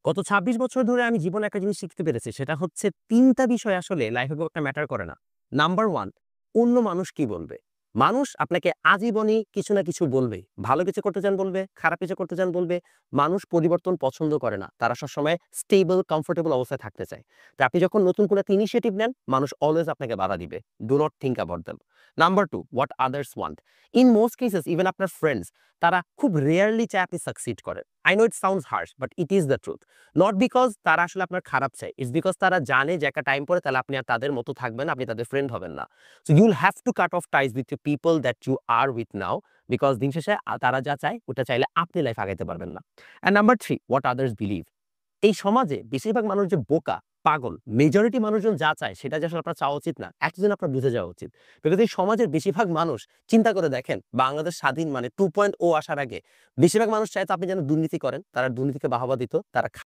গত ২৬ বছর ধরে আমি জীবনে একটা জিনিস শিখতে পেরেছি। সেটা হচ্ছে ৩ টা বিষয় আসলে লাইফে খুব একটা ম্যাটার করে না। নাম্বার 1, অন্য মানুষ কি বলবে? মানুষ আপনাকে আজীবনই কিছু না কিছু বলবেই। ভালো কিছু করতে চান বলবে, খারাপ কিছু করতে চান বলবে। মানুষ পরিবর্তন পছন্দ করে না। তারা সবসময় স্টেবল, কমফোর্টেবল অবস্থায় থাকতে চায়। তো আপনি যখন নতুন কোনো একটা ইনিশিয়েটিভ নেন, মানুষ অলওয়েজ আপনাকে বাধা দিবে। Do not think about them. Number 2, what others want. In most cases even আপনার ফ্রেন্ডস তারা খুব রেয়ারলি চায় আপনি সাকসিড করেন। I know it sounds harsh, but it is the truth. Not because তারা আসলে আপনার খারাপ চায়। ইটস বিকজ তারা জানে যে একটা টাইম পরে তাহলে আপনি আর তাদের মতো থাকবেন না, আপনি তাদের ফ্রেন্ড হবেন না। So you will have to cut off ties with the people that you are with now. Because দিন শেষে তারা যা চায় ওটা চাইলে আপনি লাইফ আগাইতে পারবেন না। And number 3, what others believe. এই সমাজে বেশিরভাগ মানুষ যে বোকা, পাগল, মেজরিটি মানুষজন যা চায় সেটা যে আসলে আপনার চাওয়া উচিত না, একজন আপনার বুঝে যাওয়া উচিত। বিকজ এই সমাজের বেশিরভাগ মানুষ চিন্তা করে দেখেন, বাংলাদেশ স্বাধীন মানে 2.0 আসার আগে বেশিরভাগ মানুষ চায় তো আপনি যেন দুর্নীতি করেন, তারা দুর্নীতিকে বাহবা দিত, তারা